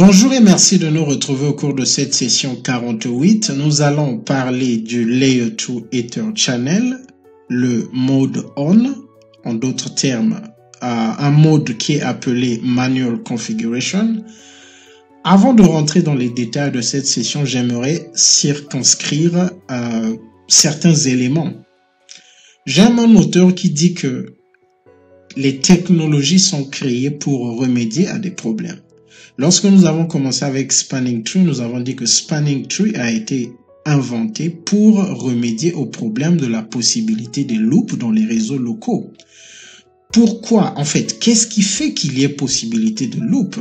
Bonjour et merci de nous retrouver au cours de cette session 48. Nous allons parler du Layer 2 Ether Channel, le mode on, en d'autres termes, un mode qui est appelé Manual Configuration. Avant de rentrer dans les détails de cette session, j'aimerais circonscrire certains éléments. J'aime un auteur qui dit que les technologies sont créées pour remédier à des problèmes. Lorsque nous avons commencé avec Spanning Tree, nous avons dit que Spanning Tree a été inventé pour remédier au problème de la possibilité des loops dans les réseaux locaux. Pourquoi? En fait, qu'est-ce qui fait qu'il y ait possibilité de loop?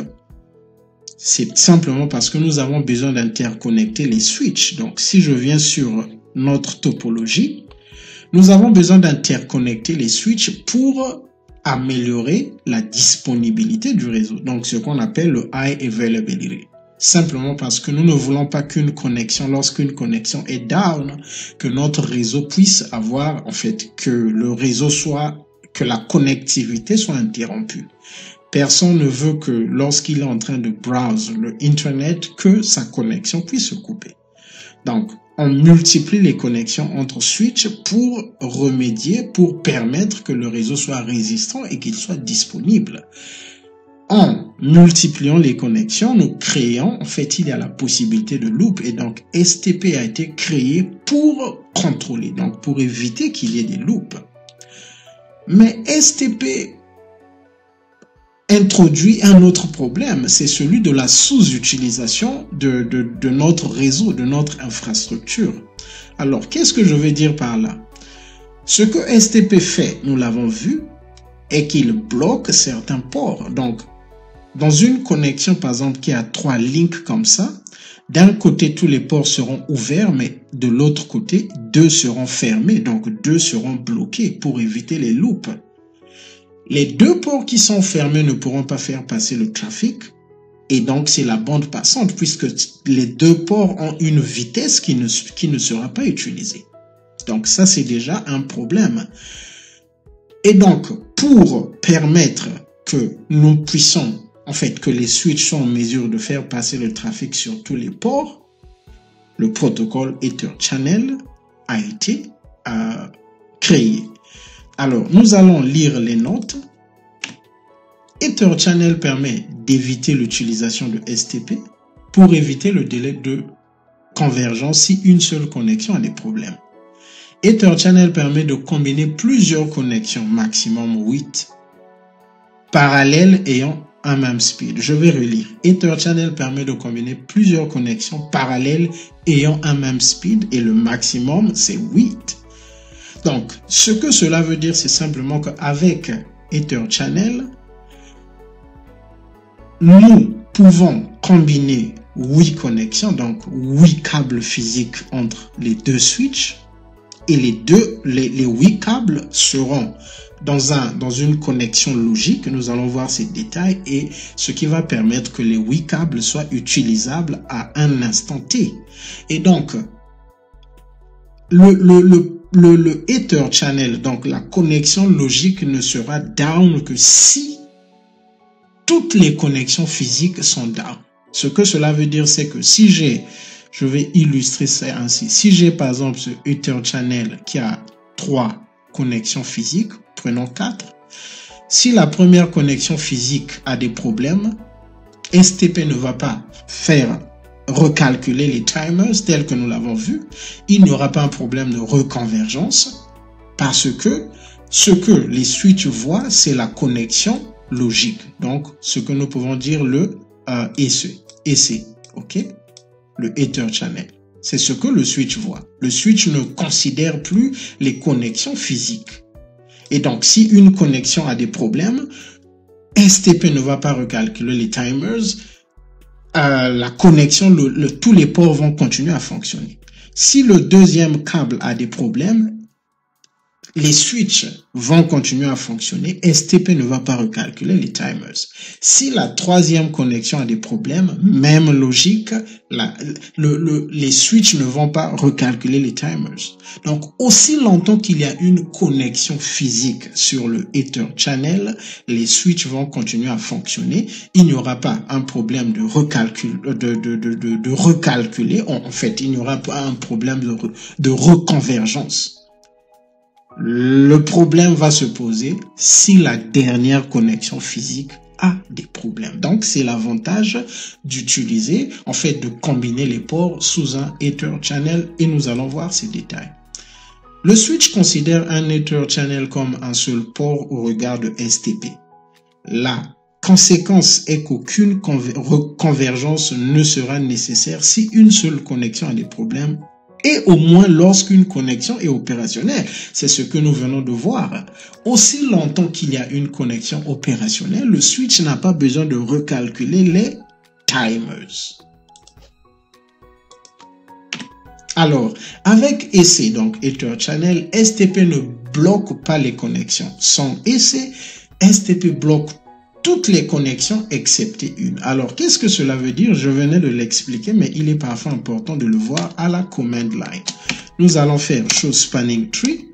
C'est simplement parce que nous avons besoin d'interconnecter les switches. Donc, si je viens sur notre topologie, nous avons besoin d'interconnecter les switches pour améliorer la disponibilité du réseau. Donc, ce qu'on appelle le high availability. Simplement parce que nous ne voulons pas qu'une connexion, lorsqu'une connexion est down, que notre réseau puisse avoir, en fait, que le réseau soit, que la connectivité soit interrompue. Personne ne veut que lorsqu'il est en train de browse le Internet, que sa connexion puisse se couper. Donc, on multiplie les connexions entre switches pour remédier, pour permettre que le réseau soit résistant et qu'il soit disponible. En multipliant les connexions, nous créons, en fait, il y a la possibilité de loop. Et donc, STP a été créé pour contrôler, donc pour éviter qu'il y ait des loops. Mais STP introduit un autre problème, c'est celui de la sous-utilisation de notre réseau, de notre infrastructure. Alors, qu'est-ce que je veux dire par là? Ce que STP fait, nous l'avons vu, est qu'il bloque certains ports. Donc, dans une connexion, par exemple, qui a 3 links comme ça, d'un côté, tous les ports seront ouverts, mais de l'autre côté, 2 seront fermés, donc 2 seront bloqués pour éviter les loops. Les 2 ports qui sont fermés ne pourront pas faire passer le trafic et donc c'est la bande passante puisque les 2 ports ont une vitesse qui ne sera pas utilisée. Donc ça c'est déjà un problème. Et donc pour permettre que nous puissions, en fait que les switches soient en mesure de faire passer le trafic sur tous les ports, le protocole Ether Channel a été créé. Alors, nous allons lire les notes. Ether Channel permet d'éviter l'utilisation de STP pour éviter le délai de convergence si une seule connexion a des problèmes. Ether Channel permet de combiner plusieurs connexions, maximum 8, parallèles ayant un même speed. Je vais relire. Ether Channel permet de combiner plusieurs connexions parallèles ayant un même speed et le maximum c'est 8. Donc, ce que cela veut dire, c'est simplement qu'avec Ether Channel, nous pouvons combiner 8 connexions, donc 8 câbles physiques entre les 2 switches, et les 8 câbles seront dans une connexion logique. Nous allons voir ces détails et ce qui va permettre que les 8 câbles soient utilisables à un instant T. Et donc, le Ether Channel, donc la connexion logique ne sera down que si toutes les connexions physiques sont down. Ce que cela veut dire, c'est que si je vais illustrer ça ainsi, si j'ai par exemple ce Ether Channel qui a 3 connexions physiques, prenons 4, si la première connexion physique a des problèmes, STP ne va pas faire recalculer les timers tels que nous l'avons vu, il n'y aura pas un problème de reconvergence parce que ce que les switches voient, c'est la connexion logique. Donc, ce que nous pouvons dire le EC, ok? Le Ether Channel. C'est ce que le switch voit. Le switch ne considère plus les connexions physiques. Et donc, si une connexion a des problèmes, STP ne va pas recalculer les timers. La connexion, tous les ports vont continuer à fonctionner. Si le deuxième câble a des problèmes, les switches vont continuer à fonctionner, STP ne va pas recalculer les timers. Si la troisième connexion a des problèmes, même logique, les switches ne vont pas recalculer les timers. Donc, aussi longtemps qu'il y a une connexion physique sur le Ether channel, les switches vont continuer à fonctionner. Il n'y aura pas un problème de recalculer. En fait, il n'y aura pas un problème de reconvergence. Le problème va se poser si la dernière connexion physique a des problèmes. Donc, c'est l'avantage d'utiliser, en fait, de combiner les ports sous un Ether channel et nous allons voir ces détails. Le switch considère un Ether channel comme un seul port au regard de STP. La conséquence est qu'aucune convergence ne sera nécessaire si une seule connexion a des problèmes et au moins lorsqu'une connexion est opérationnelle. C'est ce que nous venons de voir. Aussi longtemps qu'il y a une connexion opérationnelle, le switch n'a pas besoin de recalculer les timers. Alors, avec EC, donc Ether Channel, STP ne bloque pas les connexions. Sans EC, STP bloque toutes les connexions excepté une. Alors, qu'est-ce que cela veut dire? Je venais de l'expliquer, mais il est parfois important de le voir à la command line. Nous allons faire show spanning tree.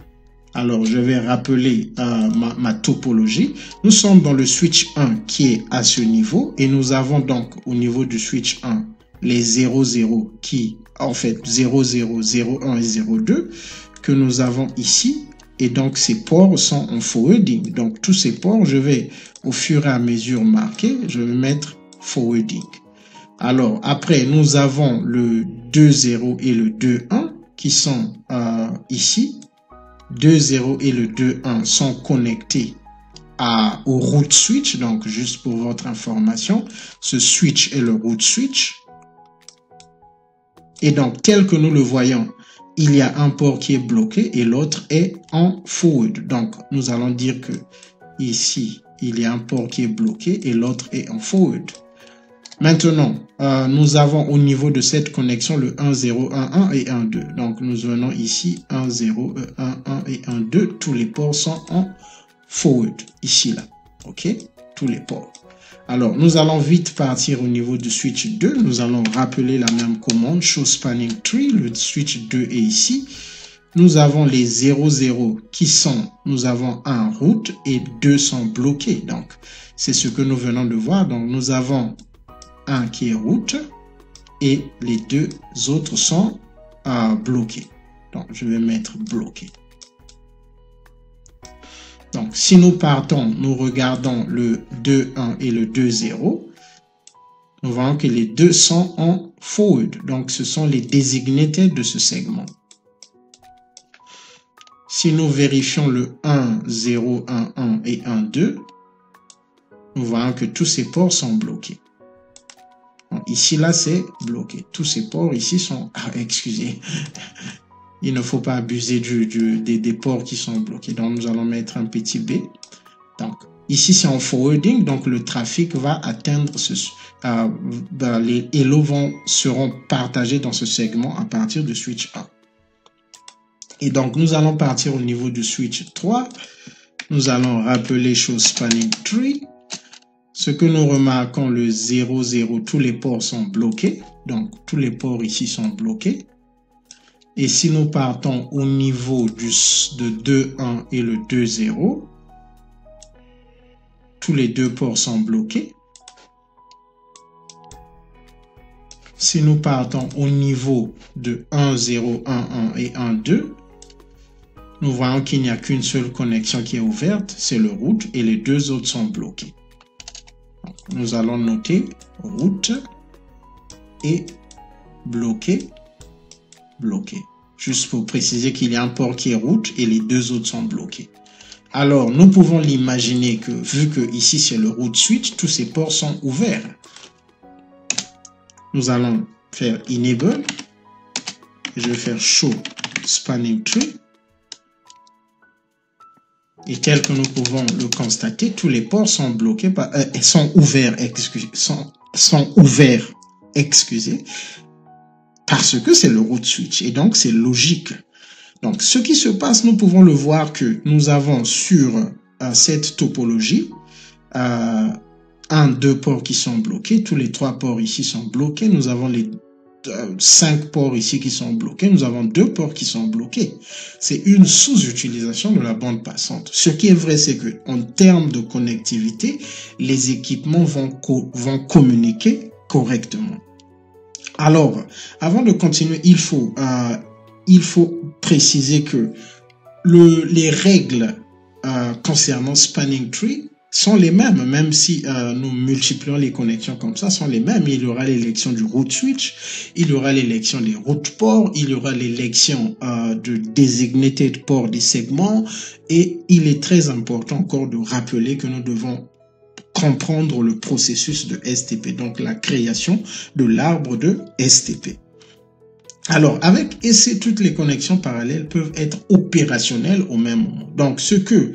Alors, je vais rappeler ma topologie. Nous sommes dans le switch 1 qui est à ce niveau et nous avons donc au niveau du switch 1 les 00 qui, en fait, 00, 01 et 02 que nous avons ici. Et donc, ces ports sont en forwarding. Donc, tous ces ports, je vais, au fur et à mesure marquer, je vais mettre forwarding. Alors, après, nous avons le 2.0 et le 2.1 qui sont ici. 2.0 et le 2.1 sont connectés au root switch. Donc, juste pour votre information, ce switch est le root switch. Et donc, tel que nous le voyons, il y a un port qui est bloqué et l'autre est en forward. Donc, nous allons dire que ici, il y a un port qui est bloqué et l'autre est en forward. Maintenant, nous avons au niveau de cette connexion le 1.0, 1.1 et 1.2. Donc, nous venons ici 1.0, 1.1 et 1.2. Tous les ports sont en forward, ici, là. OK? Tous les ports. Alors, nous allons vite partir au niveau du switch 2. Nous allons rappeler la même commande, show spanning tree. Le switch 2 est ici. Nous avons les 00 qui sont, nous avons un root et 2 sont bloqués. Donc, c'est ce que nous venons de voir. Donc, nous avons un qui est root et les deux autres sont bloqués. Donc, je vais mettre bloqué. Donc, si nous partons, nous regardons le 2.1 et le 2.0, nous voyons que les deux sont en forward. Donc, ce sont les designated de ce segment. Si nous vérifions le 1.0, 1.1 et 1.2, nous voyons que tous ces ports sont bloqués. Donc, ici, là, c'est bloqué. Tous ces ports ici sont... Ah, excusez. Il ne faut pas abuser des ports qui sont bloqués. Donc, nous allons mettre un petit B. Donc, ici, c'est en forwarding. Donc, le trafic va atteindre les hello seront partagés dans ce segment à partir du switch 1. Et donc, nous allons partir au niveau du switch 3. Nous allons rappeler show spanning tree. Ce que nous remarquons, le 00, tous les ports sont bloqués. Donc, tous les ports ici sont bloqués. Et si nous partons au niveau de 2.1 et le 2.0, tous les deux ports sont bloqués. Si nous partons au niveau de 1.0, 1.1 et 1.2, nous voyons qu'il n'y a qu'une seule connexion qui est ouverte, c'est le root, et les deux autres sont bloqués. Donc, nous allons noter root et bloqué. Bloqué. Juste pour préciser qu'il y a un port qui est root et les deux autres sont bloqués. Alors, nous pouvons l'imaginer que, vu que ici c'est le root switch, tous ces ports sont ouverts. Nous allons faire enable. Je vais faire show spanning tree. Et tel que nous pouvons le constater, tous les ports sont bloqués, sont ouverts, excusez, parce que c'est le root switch et donc c'est logique. Donc, ce qui se passe, nous pouvons le voir que nous avons sur cette topologie deux ports qui sont bloqués. Tous les 3 ports ici sont bloqués. Nous avons les 5 ports ici qui sont bloqués. Nous avons 2 ports qui sont bloqués. C'est une sous-utilisation de la bande passante. Ce qui est vrai, c'est que en termes de connectivité, les équipements vont communiquer correctement. Alors, avant de continuer, il faut préciser que les règles concernant Spanning Tree sont les mêmes, même si nous multiplions les connexions comme ça, sont les mêmes. Il y aura l'élection du route switch, il y aura l'élection des route ports, il y aura l'élection de designated port des segments, et il est très important encore de rappeler que nous devons comprendre le processus de STP, donc la création de l'arbre de STP. Alors, avec EC, toutes les connexions parallèles peuvent être opérationnelles au même moment. Donc, ce que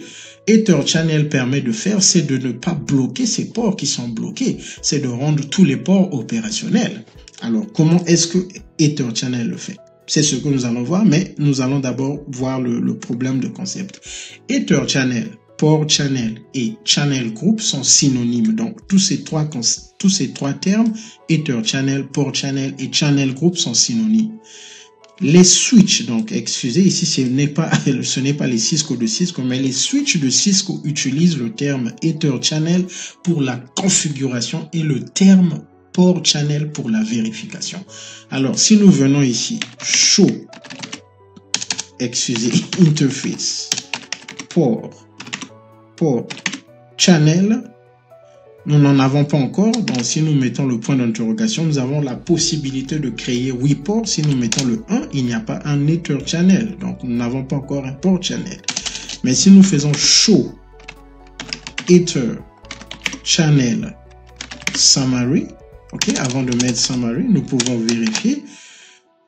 Ether Channel permet de faire, c'est de ne pas bloquer ces ports qui sont bloqués. C'est de rendre tous les ports opérationnels. Alors, comment est-ce que Ether Channel le fait? C'est ce que nous allons voir, mais nous allons d'abord voir le problème de concept. Ether Channel, port channel et channel group sont synonymes. Donc, tous ces trois termes, Ether Channel, port channel et channel group, sont synonymes. Les switches, donc, excusez, ici, ce n'est pas les Cisco de Cisco, mais les switches de Cisco utilisent le terme Ether Channel pour la configuration et le terme port channel pour la vérification. Alors, si nous venons ici, show, interface, port channel, nous n'en avons pas encore. Donc, si nous mettons le point d'interrogation, nous avons la possibilité de créer 8 ports. Si nous mettons le 1, il n'y a pas un Ether Channel. Donc, nous n'avons pas encore un port channel. Mais si nous faisons show Ether Channel Summary, ok, avant de mettre Summary, nous pouvons vérifier.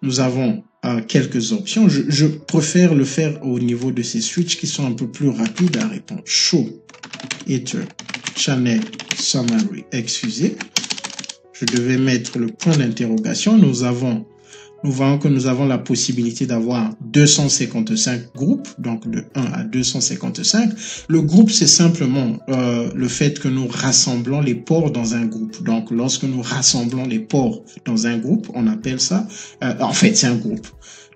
Nous avons quelques options. Je préfère le faire au niveau de ces switches qui sont un peu plus rapides à répondre. Show Ether Channel Summary. Excusez, je devais mettre le point d'interrogation. Nous voyons que nous avons la possibilité d'avoir 255 groupes, donc de 1 à 255. Le groupe, c'est simplement le fait que nous rassemblons les ports dans un groupe. Donc, lorsque nous rassemblons les ports dans un groupe, on appelle ça, en fait, c'est un groupe.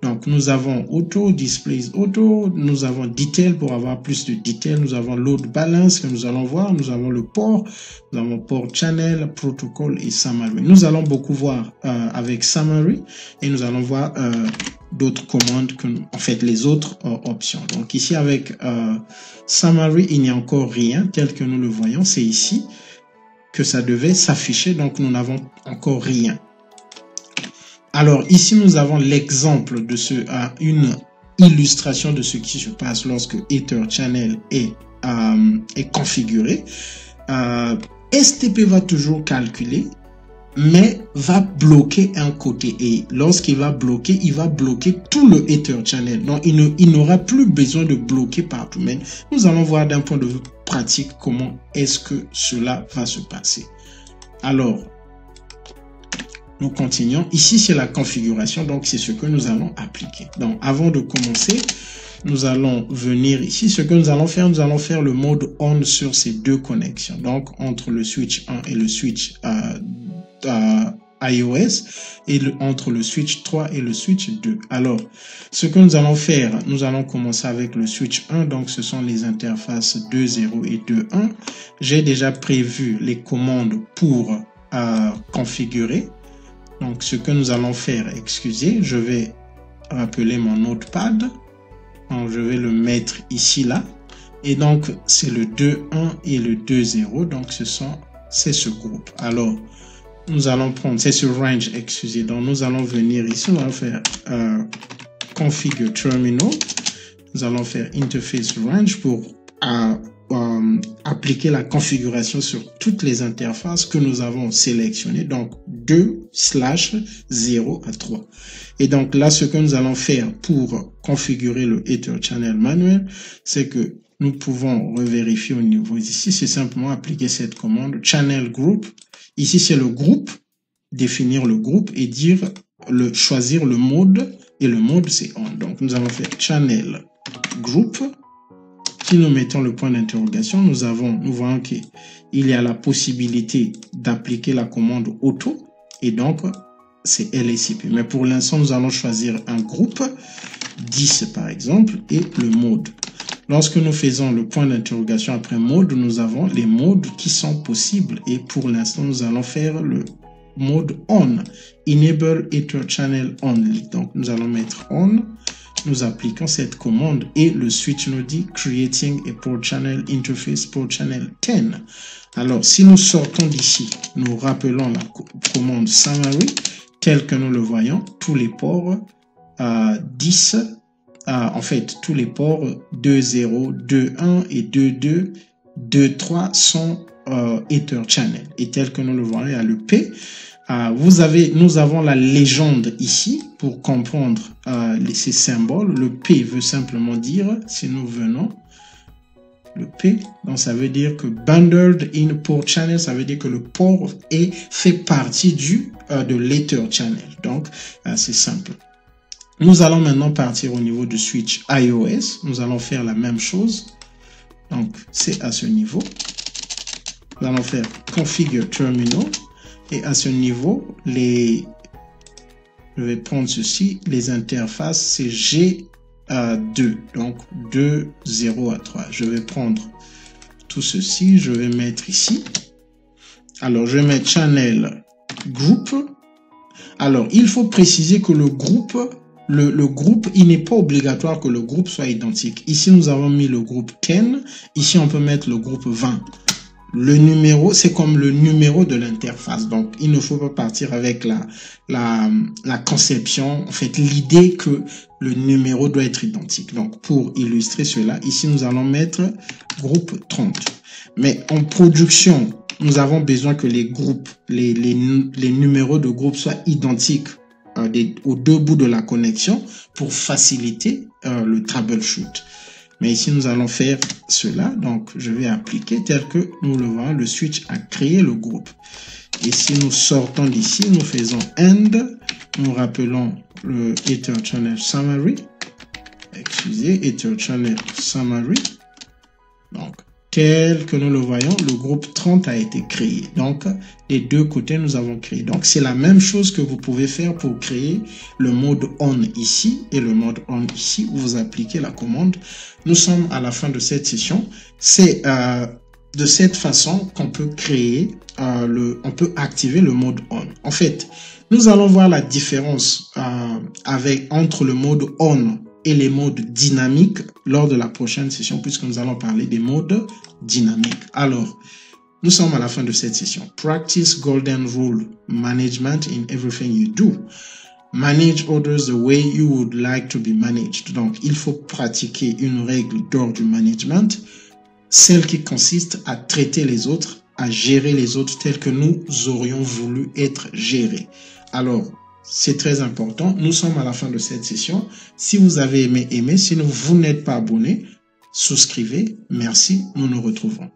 Donc, nous avons auto, displays auto, nous avons detail pour avoir plus de detail, nous avons load balance que nous allons voir, nous avons le port, nous avons port channel, protocol et summary. Nous allons beaucoup voir avec summary et nous allons voir d'autres commandes, en fait les autres options. Donc ici avec summary, il n'y a encore rien tel que nous le voyons, c'est ici que ça devait s'afficher, donc nous n'avons encore rien. Alors ici nous avons l'exemple de une illustration de ce qui se passe lorsque Ether Channel est configuré. STP va toujours calculer, mais va bloquer un côté, et lorsqu'il va bloquer, il va bloquer tout le Ether Channel. Donc il n'aura plus besoin de bloquer partout. Mais nous allons voir d'un point de vue pratique comment est-ce que cela va se passer. Alors nous continuons. Ici, c'est la configuration, donc c'est ce que nous allons appliquer. Donc, avant de commencer, nous allons venir ici. Ce que nous allons faire le mode on sur ces deux connexions. Donc, entre le switch 1 et le switch iOS, et entre le switch 3 et le switch 2. Alors, ce que nous allons faire, nous allons commencer avec le switch 1. Donc, ce sont les interfaces 2.0 et 2.1. J'ai déjà prévu les commandes pour configurer. Donc, ce que nous allons faire, excusez, je vais rappeler mon notepad. Donc, je vais le mettre ici, là. Et donc, c'est le 2.1 et le 2.0. Donc, c'est ce groupe. Alors, nous allons prendre, c'est ce range, excusez. Donc, nous allons venir ici, on va faire configure terminal. Nous allons faire interface range pour appliquer la configuration sur toutes les interfaces que nous avons sélectionnées, donc 2/0 à 3. Et donc là, ce que nous allons faire pour configurer le Ether Channel manuel, c'est que nous pouvons revérifier au niveau ici, c'est simplement appliquer cette commande channel group. Ici, c'est le groupe, définir le groupe et choisir le mode et le mode c'est on. Donc nous allons faire channel group. Si nous mettons le point d'interrogation, nous voyons qu'il y a la possibilité d'appliquer la commande auto et donc c'est LACP. Mais pour l'instant, nous allons choisir un groupe 10 par exemple et le mode. Lorsque nous faisons le point d'interrogation après mode, nous avons les modes qui sont possibles et pour l'instant, nous allons faire le mode on, enable Ether channel only. Donc nous allons mettre on. Nous appliquons cette commande et le switch nous dit creating a port channel interface port channel 10. Alors, si nous sortons d'ici, nous rappelons la commande summary tel que nous le voyons. Tous les ports 10, en fait, tous les ports 2.0, 2.1 et 2.2, 2.3 sont Ether channel. Et tel que nous le voyons, il y a le P. Nous avons la légende ici pour comprendre ces symboles. Le P veut simplement dire, si nous venons, le P, donc ça veut dire que bundled in port channel, ça veut dire que le port fait partie de l'Ether channel. Donc c'est simple. Nous allons maintenant partir au niveau du switch iOS. Nous allons faire la même chose. Donc c'est à ce niveau. Nous allons faire configure terminal. Et à ce niveau, je vais prendre ceci, les interfaces, c'est G2, donc 2, 0 à 3. Je vais prendre tout ceci, je vais mettre ici. Alors, je vais mettre channel group. Alors, il faut préciser que le groupe, il n'est pas obligatoire que le groupe soit identique. Ici, nous avons mis le groupe 10. Ici, on peut mettre le groupe 20. Le numéro, c'est comme le numéro de l'interface. Donc, il ne faut pas partir avec la conception, en fait, l'idée que le numéro doit être identique. Donc, pour illustrer cela, ici, nous allons mettre groupe 30. Mais en production, nous avons besoin que les groupes, les numéros de groupe soient identiques aux deux bouts de la connexion pour faciliter le troubleshoot. Mais ici, nous allons faire cela. Donc, je vais appliquer tel que nous le voyons. Le switch a créé le groupe. Et si nous sortons d'ici, nous faisons end. Nous rappelons le Ether channel summary. Excusez, Ether channel summary. Donc, tel que nous le voyons, le groupe 30 a été créé. Donc, des deux côtés, nous avons créé. Donc, c'est la même chose que vous pouvez faire pour créer le mode on ici et le mode on ici, où vous appliquez la commande. Nous sommes à la fin de cette session. C'est de cette façon qu'on peut créer, on peut activer le mode on. En fait, nous allons voir la différence entre le mode on et les modes dynamiques lors de la prochaine session, puisque nous allons parler des modes dynamiques. Alors, nous sommes à la fin de cette session. Practice golden rule management in everything you do. Manage others the way you would like to be managed. Donc, il faut pratiquer une règle d'or du management, celle qui consiste à traiter les autres, à gérer les autres tels que nous aurions voulu être gérés. Alors, c'est très important. Nous sommes à la fin de cette session. Si vous avez aimé. Si vous n'êtes pas abonné, souscrivez. Merci. Nous nous retrouvons.